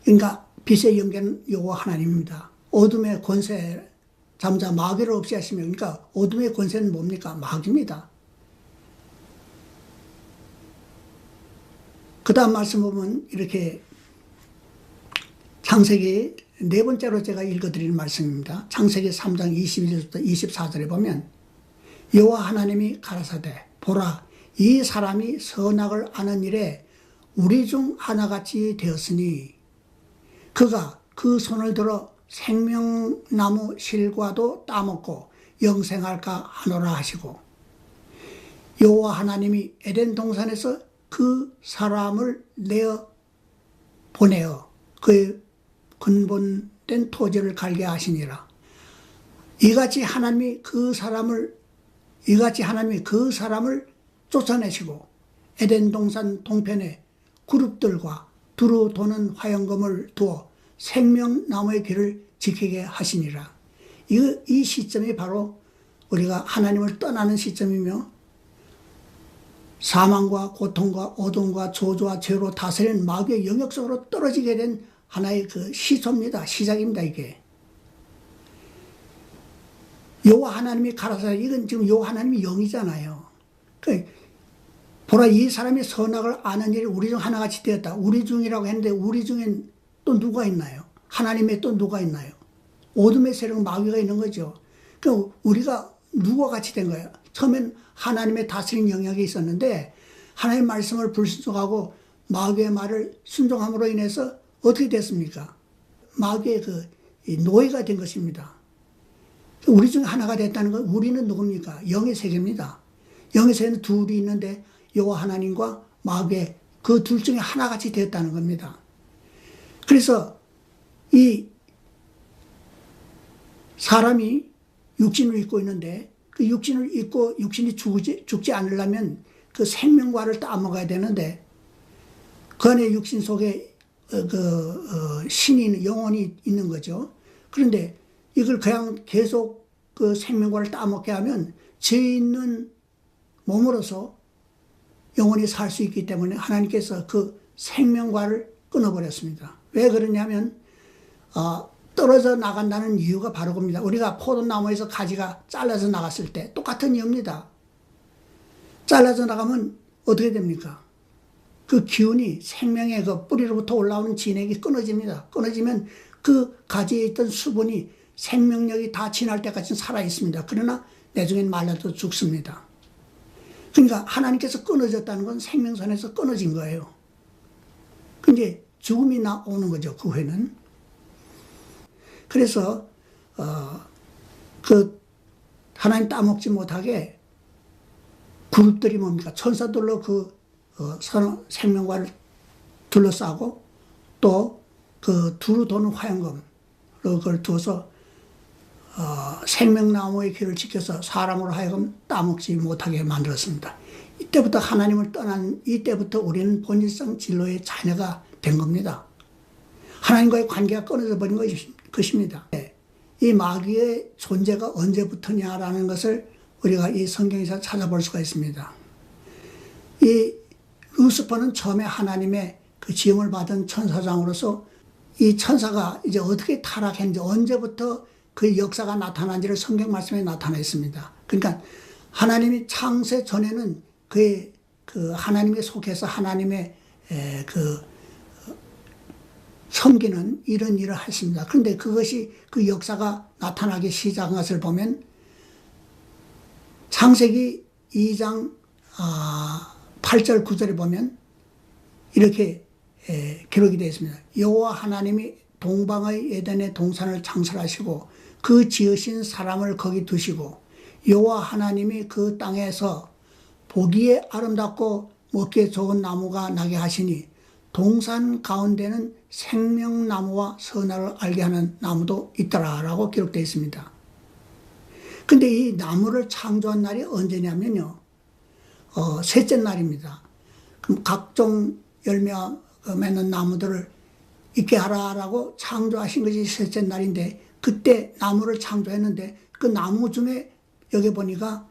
그러니까 빛의 연계는 여호와 하나님입니다. 어둠의 권세, 잠자 마귀를 없이 하시며, 그러니까 어둠의 권세는 뭡니까? 마귀입니다. 그 다음 말씀 보면 이렇게 창세기 네 번째로 제가 읽어드리는 말씀입니다. 창세기 3장 21절부터 24절에 보면 여호와 하나님이 가라사대 보라 이 사람이 선악을 아는 일에 우리 중 하나같이 되었으니 그가 그 손을 들어 생명나무 실과도 따먹고 영생할까 하노라 하시고 여호와 하나님이 에덴 동산에서 그 사람을 내어 보내어 그의 근본된 토지를 갈게 하시니라. 이같이 하나님이 그 사람을 쫓아내시고 에덴 동산 동편에 그룹들과 두루 도는 화영검을 두어 생명나무의 길을 지키게 하시니라. 이 시점이 바로 우리가 하나님을 떠나는 시점이며 사망과 고통과 어둠과 저주와 죄로 다스리는 마귀의 영역 속으로 떨어지게 된 하나의 그 시초입니다. 시작입니다, 이게. 여호와 하나님이 가라사대, 이건 지금 여호와 하나님이 영이잖아요. 보라 이 사람이 선악을 아는 일이 우리 중 하나같이 되었다. 우리 중이라고 했는데 우리 중엔 또 누가 있나요? 하나님의 또 누가 있나요? 어둠의 세력 마귀가 있는 거죠. 그럼 우리가 누구와 같이 된 거예요? 처음엔 하나님의 다스리는 영역이 있었는데 하나님의 말씀을 불순종하고 마귀의 말을 순종함으로 인해서 어떻게 됐습니까? 마귀의 그 노예가 된 것입니다. 우리 중에 하나가 됐다는 건 우리는 누굽니까? 영의 세계입니다. 영의 세계는 둘이 있는데 여호와 하나님과 마귀의 그 둘 중에 하나같이 되었다는 겁니다. 그래서 이 사람이 육신을 입고 있는데 그 육신을 입고 육신이 죽지 않으려면 그 생명과를 따먹어야 되는데 그 안에 육신 속에 신이 영혼이 있는 거죠. 그런데 이걸 그냥 계속 그 생명과를 따먹게 하면 죄 있는 몸으로서 영혼이 살 수 있기 때문에 하나님께서 그 생명과를 끊어버렸습니다. 왜 그러냐면 떨어져 나간다는 이유가 바로 겁니다. 우리가 포도나무에서 가지가 잘라서 나갔을 때 똑같은 이유입니다. 잘라져 나가면 어떻게 됩니까? 그 기운이 생명의 그 뿌리로부터 올라오는 진액이 끊어집니다. 끊어지면 그 가지에 있던 수분이 생명력이 다 지날 때까지 살아 있습니다. 그러나 나중엔 말라도 죽습니다. 그러니까 하나님께서 끊어졌다는 건 생명선에서 끊어진 거예요. 근데 죽음이 나오는 거죠, 그 후에는. 그래서 그 하나님 따먹지 못하게 그룹들이 뭡니까? 천사들로 그 생명과를 둘러싸고 또 그 두루 도는 화영검 그걸 두어서 생명나무의 길을 지켜서 사람으로 하여금 따먹지 못하게 만들었습니다. 이때부터 하나님을 떠난 이때부터 우리는 본질상 진로의 자녀가 된 겁니다. 하나님과의 관계가 끊어져 버린 것입니다. 이 마귀의 존재가 언제부터냐라는 것을 우리가 이 성경에서 찾아볼 수가 있습니다. 이 루시퍼는 처음에 하나님의 그 지음을 받은 천사장으로서 이 천사가 이제 어떻게 타락했는지 언제부터 그 역사가 나타난지를 성경 말씀에 나타나 있습니다. 그러니까 하나님이 창세 전에는 그의 그 하나님에 속해서 하나님의 그 섬기는 이런 일을 했습니다. 그런데 그것이 그 역사가 나타나기 시작한 것을 보면 창세기 2장 8절 9절에 보면 이렇게 기록이 되어 있습니다. 여호와 하나님이 동방의 에덴의 동산을 창설하시고 그 지으신 사람을 거기 두시고 여호와 하나님이 그 땅에서 보기에 아름답고 먹기에 좋은 나무가 나게 하시니 동산 가운데는 생명나무와 선악을 알게 하는 나무도 있더라라고 기록되어 있습니다. 근데 이 나무를 창조한 날이 언제냐면요, 셋째 날입니다. 그럼 각종 열매 맺는 나무들을 있게 하라라고 창조하신 것이 셋째 날인데, 그때 나무를 창조했는데 그 나무 중에 여기 보니까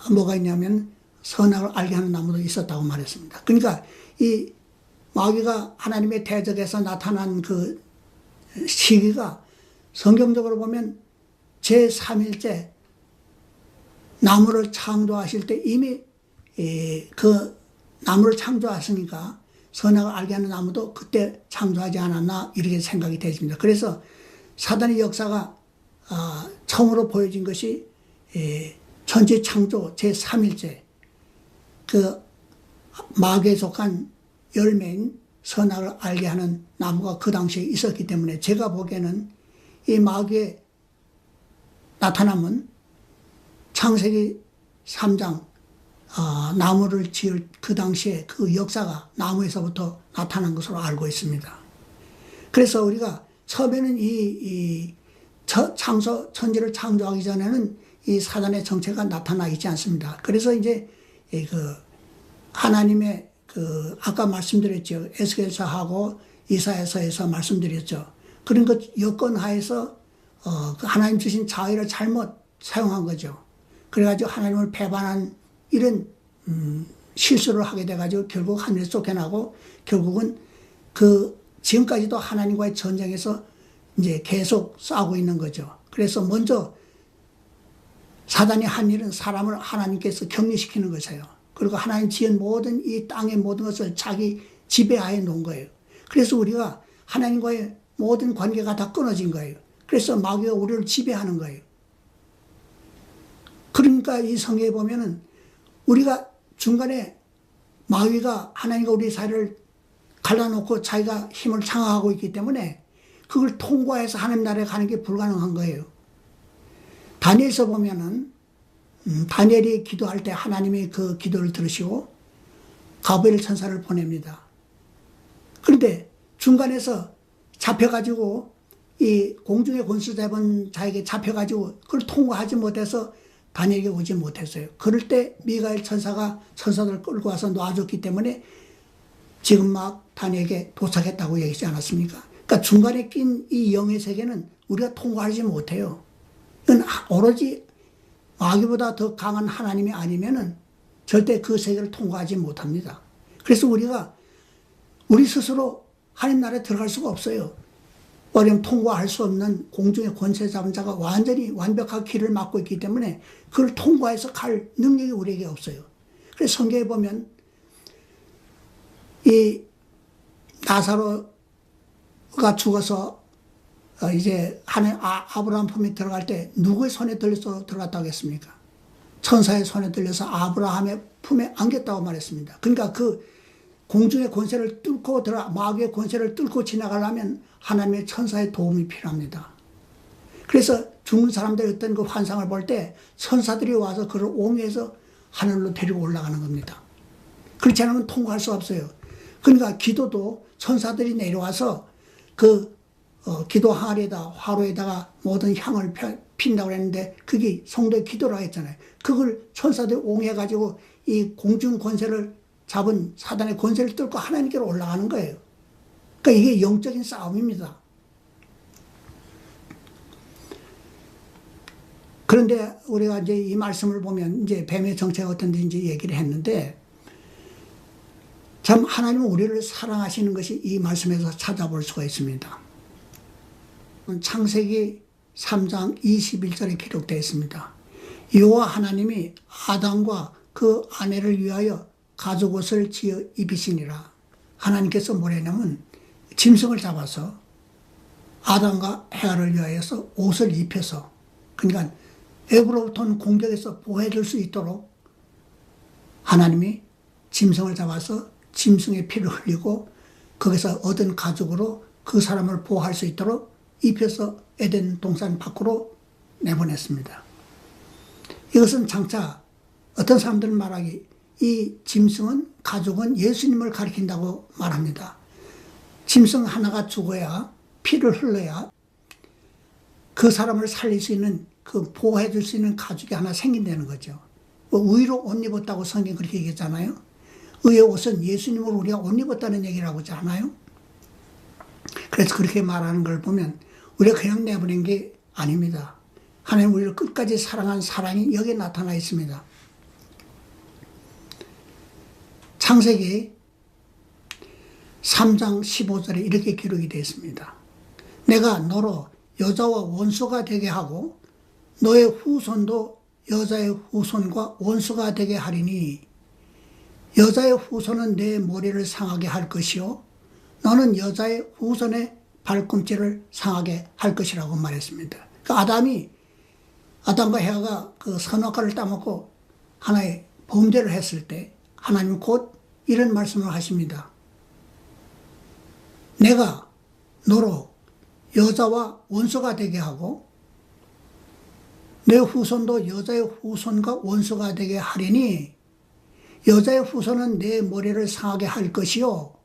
뭐가 있냐면 선악을 알게 하는 나무도 있었다고 말했습니다. 그러니까 이 마귀가 하나님의 대적에서 나타난 그 시기가 성경적으로 보면 제3일째 나무를 창조하실 때 이미 그 나무를 창조하시니까 선악을 알게 하는 나무도 그때 창조하지 않았나 이렇게 생각이 되십니다. 그래서 사단의 역사가 처음으로 보여진 것이 천지 창조 제3일째 그 마귀에 속한 열매인 선악을 알게 하는 나무가 그 당시에 있었기 때문에 제가 보기에는 이 마귀의 나타남은 창세기 3장 나무를 지을 그 당시에 그 역사가 나무에서부터 나타난 것으로 알고 있습니다. 그래서 우리가 처음에는 이 천지를 창조하기 전에는 이 사단의 정체가 나타나 있지 않습니다. 그래서 이제 그 하나님의 그 아까 말씀드렸죠. 에스겔서하고 이사야서에서 말씀드렸죠. 그런 것 여건 하에서 하나님 주신 자유를 잘못 사용한 거죠. 그래가지고 하나님을 배반한 이런 실수를 하게 돼가지고 결국 하늘에 쫓겨나고 결국은 그 지금까지도 하나님과의 전쟁에서 이제 계속 싸우고 있는 거죠. 그래서 먼저 사단이 한 일은 사람을 하나님께서 격리시키는 것이에요. 그리고 하나님 지은 모든 이 땅의 모든 것을 자기 지배하에 놓은 거예요. 그래서 우리가 하나님과의 모든 관계가 다 끊어진 거예요. 그래서 마귀가 우리를 지배하는 거예요. 그러니까 이 성경에 보면은 우리가 중간에 마귀가 하나님과 우리 사이를 갈라놓고 자기가 힘을 장악하고 있기 때문에 그걸 통과해서 하나님 나라에 가는 게 불가능한 거예요. 다니엘서 보면은 다니엘이 기도할 때 하나님이 그 기도를 들으시고 가브리엘 천사를 보냅니다. 그런데 중간에서 잡혀가지고 이 공중의 권수 잡은 자에게 잡혀가지고 그걸 통과하지 못해서 다니엘에게 오지 못했어요. 그럴 때 미가엘 천사가 천사들을 끌고 와서 놔줬기 때문에 지금 막 다니엘에게 도착했다고 얘기하지 않았습니까? 그러니까 중간에 낀 이 영의 세계는 우리가 통과하지 못해요. 이건 오로지 마귀보다 더 강한 하나님이 아니면은 절대 그 세계를 통과하지 못합니다. 그래서 우리가 우리 스스로 하나님 나라에 들어갈 수가 없어요. 왜냐하면 통과할 수 없는 공중의 권세 잡은 자가 완전히 완벽하게 길을 막고 있기 때문에 그걸 통과해서 갈 능력이 우리에게 없어요. 그래서 성경에 보면 이 나사로가 죽어서 이제 아브라함 품에 들어갈 때 누구의 손에 들려서 들어갔다고 했습니까? 천사의 손에 들려서 아브라함의 품에 안겼다고 말했습니다. 그러니까 그 공중의 권세를 뚫고 마귀의 권세를 뚫고 지나가려면 하나님의 천사의 도움이 필요합니다. 그래서 죽는 사람들의 어떤 그 환상을 볼 때 천사들이 와서 그를 옹해서 하늘로 데리고 올라가는 겁니다. 그렇지 않으면 통과할 수 없어요. 그러니까 기도도 천사들이 내려와서 그 기도 항아리에다 화로에다가 모든 향을 핀다고 했는데 그게 성도의 기도라고 했잖아요. 그걸 천사들이 옹해가지고 이 공중 권세를 잡은 사단의 권세를 뚫고 하나님께로 올라가는 거예요. 그러니까 이게 영적인 싸움입니다. 그런데 우리가 이제 이 말씀을 보면 이제 뱀의 정체가 어떤지 이제 얘기를 했는데 참 하나님은 우리를 사랑하시는 것이 이 말씀에서 찾아볼 수가 있습니다. 창세기 3장 21절에 기록되어 있습니다. 여호와 하나님이 아담과 그 아내를 위하여 가죽옷을 지어 입히시니라. 하나님께서 뭐냐면 짐승을 잡아서 아담과 헤아를 위하여서 옷을 입혀서, 그러니까 애굽으로부터는 공격에서 보호해줄 수 있도록 하나님이 짐승을 잡아서 짐승의 피를 흘리고 거기서 얻은 가죽으로 그 사람을 보호할 수 있도록 입혀서 에덴 동산 밖으로 내보냈습니다. 이것은 장차 어떤 사람들은 말하기 이 짐승은 가죽은 예수님을 가리킨다고 말합니다. 짐승 하나가 죽어야 피를 흘러야 그 사람을 살릴 수 있는 그 보호해 줄 수 있는 가죽이 하나 생긴다는 거죠. 의로 옷 입었다고 성경 그렇게 얘기했잖아요. 의의 옷은 예수님을 우리가 옷 입었다는 얘기라고 하지 않아요? 그래서 그렇게 말하는 걸 보면 우리가 그냥 내보낸 게 아닙니다. 하나님 우리를 끝까지 사랑한 사랑이 여기에 나타나 있습니다. 창세기 3장 15절에 이렇게 기록이 되어 있습니다. 내가 너로 여자와 원수가 되게 하고 너의 후손도 여자의 후손과 원수가 되게 하리니 여자의 후손은 내 머리를 상하게 할 것이요 너는 여자의 후손의 발꿈치를 상하게 할 것이라고 말했습니다. 그러니까 아담과 헤아가 그 선악과를 따먹고 하나의 범죄를 했을 때 하나님 곧 이런 말씀을 하십니다. 내가 너로 여자와 원수가 되게 하고 내 후손도 여자의 후손과 원수가 되게 하리니 여자의 후손은 내 머리를 상하게 할 것이요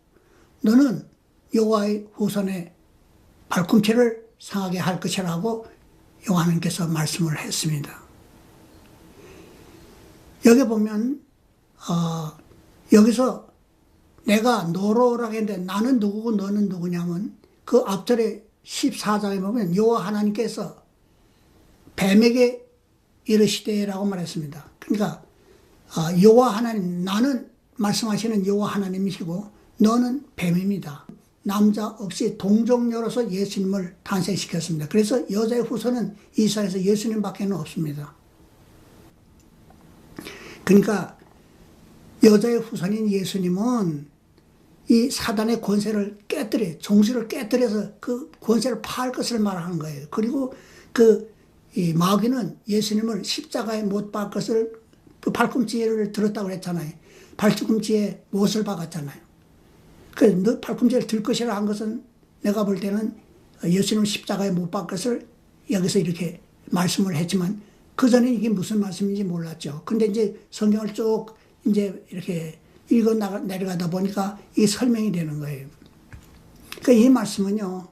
너는 여호와의 후손의 발꿈치를 상하게 할 것이라고 여호와님께서 말씀을 했습니다. 여기 보면 여기서 내가 너로라고 했는데 나는 누구고 너는 누구냐면 그 앞절에 14장에 보면 여호와 하나님께서 뱀에게 이르시되라고 말했습니다. 그러니까 여호와 하나님, 나는 말씀하시는 여호와 하나님이시고 너는 뱀입니다. 남자 없이 동정녀로서 예수님을 탄생시켰습니다. 그래서 여자의 후손은 이스라엘에서 예수님밖에 없습니다. 그러니까 여자의 후손인 예수님은 이 사단의 권세를 깨뜨려, 정수를 깨뜨려서 그 권세를 파할 것을 말하는 거예요. 그리고 이 마귀는 예수님을 십자가에 못 박을 것을 그 발꿈치를 들었다고 그랬잖아요. 발꿈치에 못을 박았잖아요. 그래서 너 발꿈치를 들 것이라 한 것은 내가 볼 때는 예수님 십자가에 못 박을 것을 여기서 이렇게 말씀을 했지만 그 전에 이게 무슨 말씀인지 몰랐죠. 근데 이제 성경을 쭉 이제 이렇게 읽어 내려가다 보니까 이게 설명이 되는 거예요. 그러니까 이 말씀은요,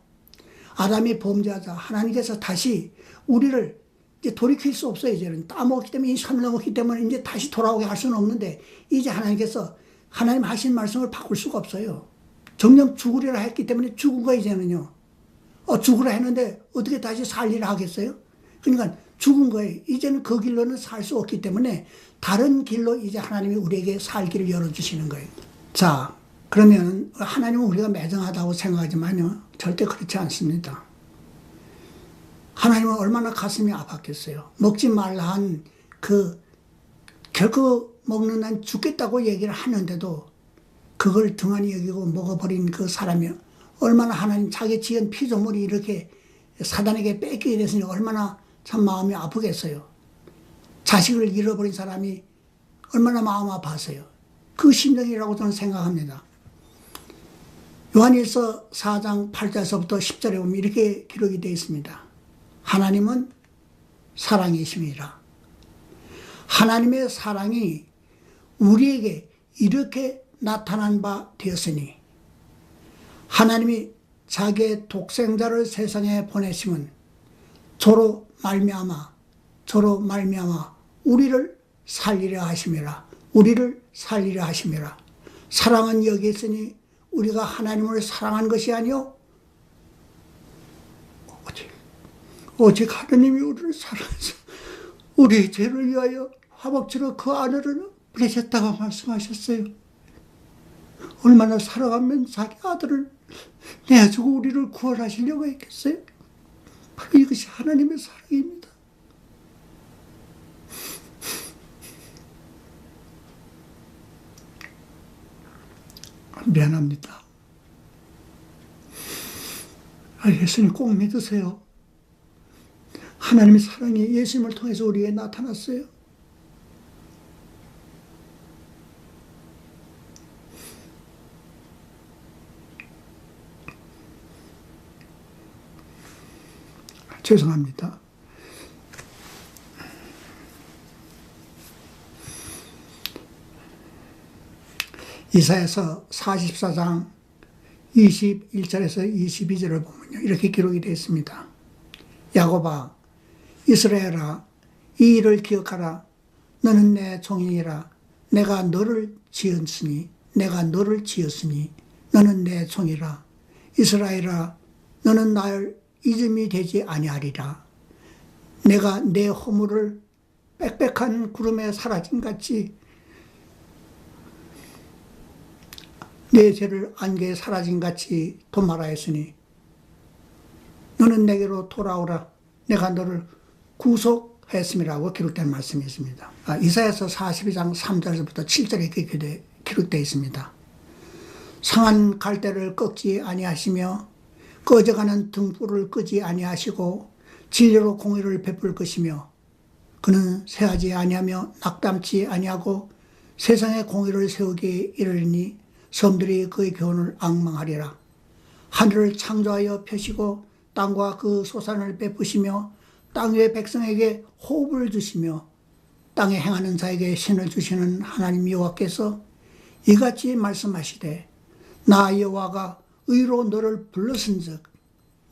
아담이 범죄하자 하나님께서 다시 우리를 이제 돌이킬 수 없어요. 이제는 따먹었기 때문에, 이 선을 넘었기 때문에 이제 다시 돌아오게 할 수는 없는데, 이제 하나님께서 하나님 하신 말씀을 바꿀 수가 없어요. 정녕 죽으리라 했기 때문에 죽은 거 이제는요. 죽으라 했는데 어떻게 다시 살리라 하겠어요? 그러니까 죽은 거예요. 이제는 그 길로는 살 수 없기 때문에 다른 길로 이제 하나님이 우리에게 살 길을 열어주시는 거예요. 자, 그러면 하나님은 우리가 매정하다고 생각하지만요, 절대 그렇지 않습니다. 하나님은 얼마나 가슴이 아팠겠어요. 먹지 말라 한 결코 먹는 한 죽겠다고 얘기를 하는데도 그걸 등한히 여기고 먹어버린 그 사람이 얼마나 하나님 자기 지은 피조물이 이렇게 사단에게 뺏기게 됐으니 얼마나 참 마음이 아프겠어요. 자식을 잃어버린 사람이 얼마나 마음 아팠어요. 그 심정이라고 저는 생각합니다. 요한일서 4장 8절에서부터 10절에 보면 이렇게 기록이 되어 있습니다. 하나님은 사랑이심이라. 하나님의 사랑이 우리에게 이렇게 나타난 바 되었으니 하나님이 자기의 독생자를 세상에 보내심은 저로 말미암아 우리를 살리려 하심이라. 우리를 살리려 하심이라. 사랑은 여기 있으니 우리가 하나님을 사랑한 것이 아니요 오직 하나님이 우리를 사랑해서 우리의 죄를 위하여 화목제로 그 아들을 보내셨다고 말씀하셨어요. 얼마나 사랑하면 자기 아들을 내어주고 우리를 구원하시려고 했겠어요? 바로 이것이 하나님의 사랑입니다. 미안합니다. 예수님 꼭 믿으세요. 하나님의 사랑이 예수님을 통해서 우리에게 나타났어요. 죄송합니다. 이사야서 44장 21절에서 22절을 보면요, 이렇게 기록이 되어 있습니다. 야곱아, 이스라엘아, 이 일을 기억하라. 너는 내 종이니라. 내가 너를 지었으니 너는 내 종이라. 이스라엘아, 너는 나를 잊음이 되지 아니하리라. 내가 내 허물을 빽빽한 구름에 사라짐같이 내 죄를 안개에 사라짐같이 도말하였으니 너는 내게로 돌아오라. 내가 너를 구속하였음이라고 기록된 말씀이 있습니다. 이사야서 42장 3절부터 7절에 이렇게 기록되어 있습니다. 상한 갈대를 꺾지 아니하시며 꺼져가는 등불을 끄지 아니하시고 진리로 공의를 베풀 것이며 그는 쇠하지 아니하며 낙담치 아니하고 세상에 공의를 세우기에 이르리니 섬들이 그의 교훈을 앙망하리라. 하늘을 창조하여 펴시고 땅과 그 소산을 베푸시며 땅 위의 백성에게 호흡을 주시며 땅에 행하는 자에게 신을 주시는 하나님 여호와께서 이같이 말씀하시되 나 여호와가 의로 너를 불렀은즉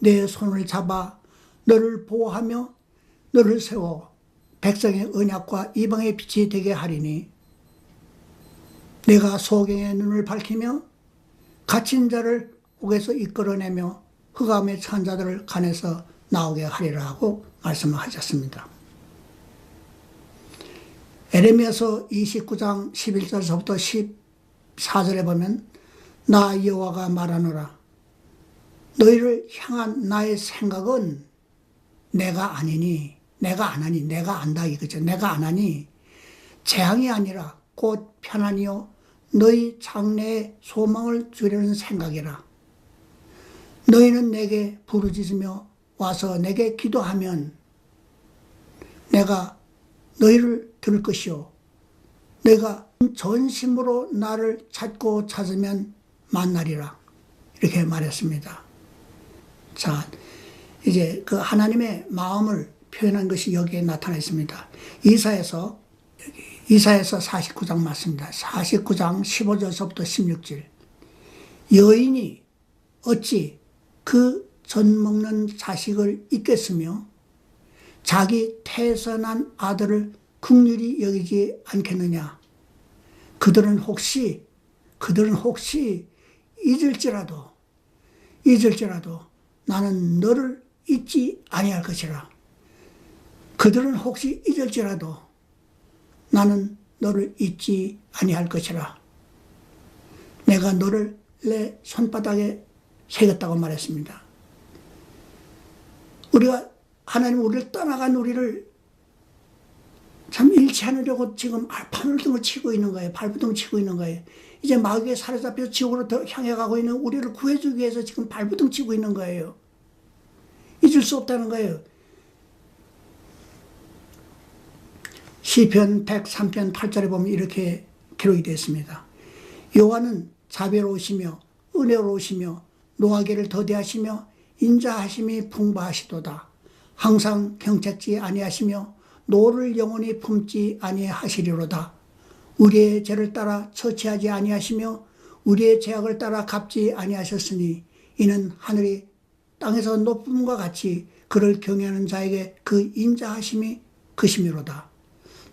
내 손을 잡아 너를 보호하며 너를 세워 백성의 언약과 이방의 빛이 되게 하리니 내가 소경의 눈을 밝히며 갇힌 자를 옥에서 이끌어내며 흑암에 처한 자들을 간에서 나오게 하리라 하고 말씀을 하셨습니다. 에레미야서 29장 11절서부터 14절에 보면 나 여호와가 말하노라. 너희를 향한 나의 생각은 내가 아니니, 내가 안 하니, 내가 안다 이거죠. 내가 안 하니 재앙이 아니라 곧 편안이요 너희 장래에 소망을 주려는 생각이라. 너희는 내게 부르짖으며 와서 내게 기도하면 내가 너희를 들을 것이요 내가 전심으로 나를 찾고 찾으면 만나리라. 이렇게 말했습니다. 자, 이제 그 하나님의 마음을 표현한 것이 여기에 나타나 있습니다. 이사야서 49장 맞습니다. 49장 15절서부터 16절. 여인이 어찌 그 젖 먹는 자식을 잊겠으며 자기 태선한 아들을 긍휼히 여기지 않겠느냐. 그들은 혹시 잊을지라도 나는 너를 잊지 아니할 것이라. 그들은 혹시 잊을지라도 나는 너를 잊지 아니할 것이라. 내가 너를 내 손바닥에 새겼다고 말했습니다. 우리가 하나님 우리를 떠나간 우리를 참 잃지 않으려고 지금 발버둥을 치고 있는 거예요. 발버둥을 치고 있는 거예요. 이제 마귀에 사로잡혀서 지옥으로 향해 가고 있는 우리를 구해주기 위해서 지금 발버둥 치고 있는 거예요. 잊을 수 없다는 거예요. 시편 103편 8절에 보면 이렇게 기록이 되어 있습니다. 여호와는 자비로우시며 은혜로우시며 노하기를 더디하시며 인자하심이 풍부하시도다. 항상 경책지 아니하시며 노를 영원히 품지 아니하시리로다. 우리의 죄를 따라 처치하지 아니하시며 우리의 죄악을 따라 갚지 아니하셨으니 이는 하늘이 땅에서 높음과 같이 그를 경외하는 자에게 그 인자하심이 크심이로다.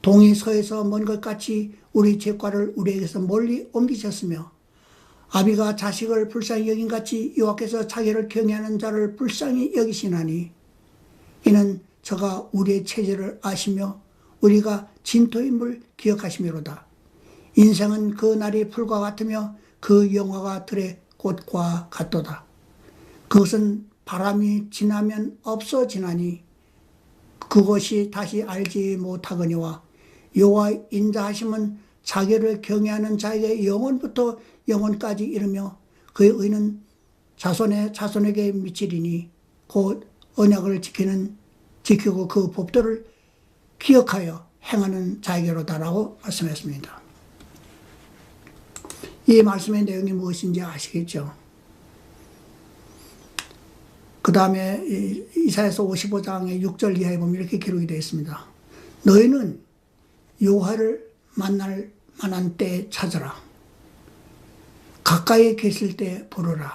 동이 서에서 먼 것 같이 우리 죄과를 우리에게서 멀리 옮기셨으며 아비가 자식을 불쌍히 여긴같이 여호와께서 자기를 경외하는 자를 불쌍히 여기시나니 이는 저가 우리의 체질을 아시며 우리가 진토임을 기억하심이로다. 인생은 그 날이 풀과 같으며 그 영화가 들의 꽃과 같도다. 그것은 바람이 지나면 없어지나니 그것이 다시 알지 못하거니와 여호와의 인자하심은 자기를 경외하는 자에게 영원부터 영원까지 이르며 그의 의는 자손의 자손에게 미치리니 곧 언약을 지키는 지키고 그 법도를 기억하여 행하는 자에게로다라고 말씀했습니다. 이 말씀의 내용이 무엇인지 아시겠죠? 그 다음에 이사야서 55장의 6절 이하에 보면 이렇게 기록이 되어 있습니다. 너희는 여호와를 만날 만한 때에 찾으라. 가까이 계실 때 부르라.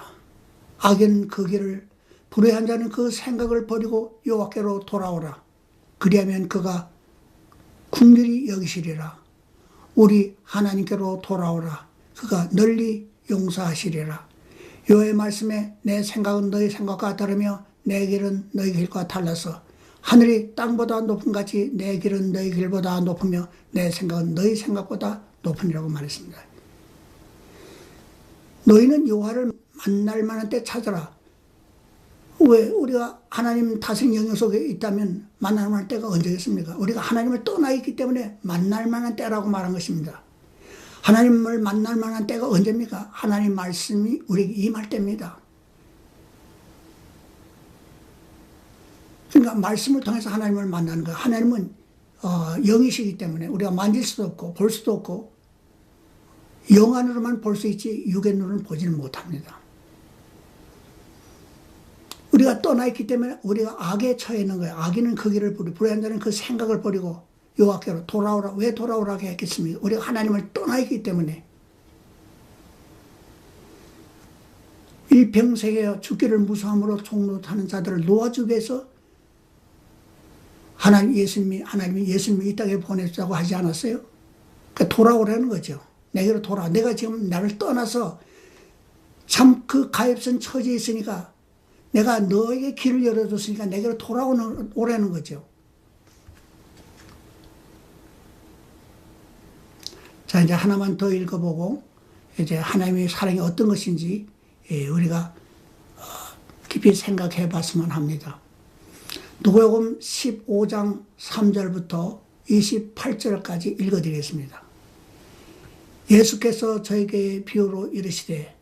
악인 그 길을 불의한 자는 그 생각을 버리고 여호와께로 돌아오라. 그리하면 그가 긍휼히 여기시리라. 우리 하나님께로 돌아오라. 그가 널리 용서하시리라. 여호와의 말씀에 내 생각은 너희 생각과 다르며 내 길은 너희 길과 달라서 하늘이 땅보다 높은 같이 내 길은 너희 길보다 높으며 내 생각은 너희 생각보다 높으니라고 말했습니다. 너희는 여호와를 만날 만한 때 찾아라. 왜 우리가 하나님 다스린 영역 속에 있다면 만날 만한 때가 언제겠습니까? 우리가 하나님을 떠나 있기 때문에 만날 만한 때라고 말한 것입니다. 하나님을 만날 만한 때가 언제입니까? 하나님 말씀이 우리에게 임할 때입니다. 그러니까 말씀을 통해서 하나님을 만나는 거예요. 하나님은 영이시기 때문에 우리가 만질 수도 없고 볼 수도 없고 영 안으로만 볼 수 있지 육의 눈은 보지는 못합니다. 우리가 떠나 있기 때문에 우리가 악에 처해 있는 거예요. 악인은 그 길을 버리고 불의한 자는 그 생각을 버리고 여호와께로 돌아오라. 왜 돌아오라고 했겠습니까? 우리가 하나님을 떠나 있기 때문에. 일평생에 죽기를 무서함으로 종노하는 자들을 놓아주기 위해서 하나님이 예수님이 이 땅에 보내주자고 하지 않았어요? 그러니까 돌아오라는 거죠. 내게로 돌아와. 내가 지금 나를 떠나서 참 그 가엾은 처지에 있으니까 내가 너에게 길을 열어줬으니까 내게로 돌아오라는 거죠. 자, 이제 하나만 더 읽어보고 이제 하나님의 사랑이 어떤 것인지 우리가 깊이 생각해 봤으면 합니다. 누가복음 15장 3절부터 28절까지 읽어드리겠습니다. 예수께서 저에게 비유로 이르시되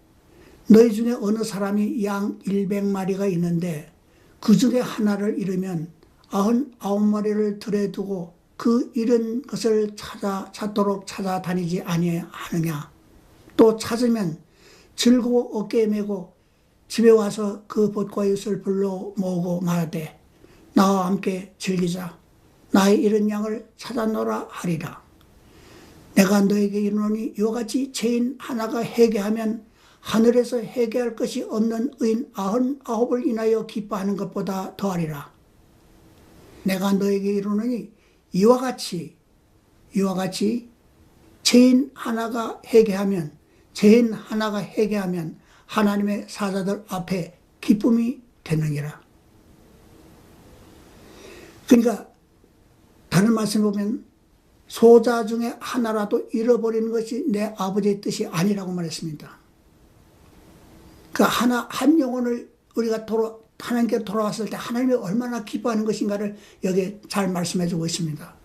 너희 중에 어느 사람이 양 100마리가 있는데 그 중에 하나를 잃으면 99마리를 들에 두고 그 잃은 것을 찾도록 찾아다니지 아니하느냐. 또 찾으면 즐거워 어깨에 메고 집에 와서 그 벗과 이웃을 불러 모으고 말하되 나와 함께 즐기자. 나의 잃은 양을 찾아노라 하리라. 내가 너에게 이르노니 이와 같이 죄인 하나가 회개하면 하늘에서 회개할 것이 없는 의인 99을 인하여 기뻐하는 것보다 더하리라. 내가 너에게 이르노니 이와 같이 죄인 하나가 회개하면 하나님의 사자들 앞에 기쁨이 되느니라. 그러니까 다른 말씀 보면 소자 중에 하나라도 잃어버리는 것이 내 아버지의 뜻이 아니라고 말했습니다. 그 한 영혼을 우리가 하나님께 돌아왔을 때 하나님이 얼마나 기뻐하는 것인가를 여기에 잘 말씀해 주고 있습니다.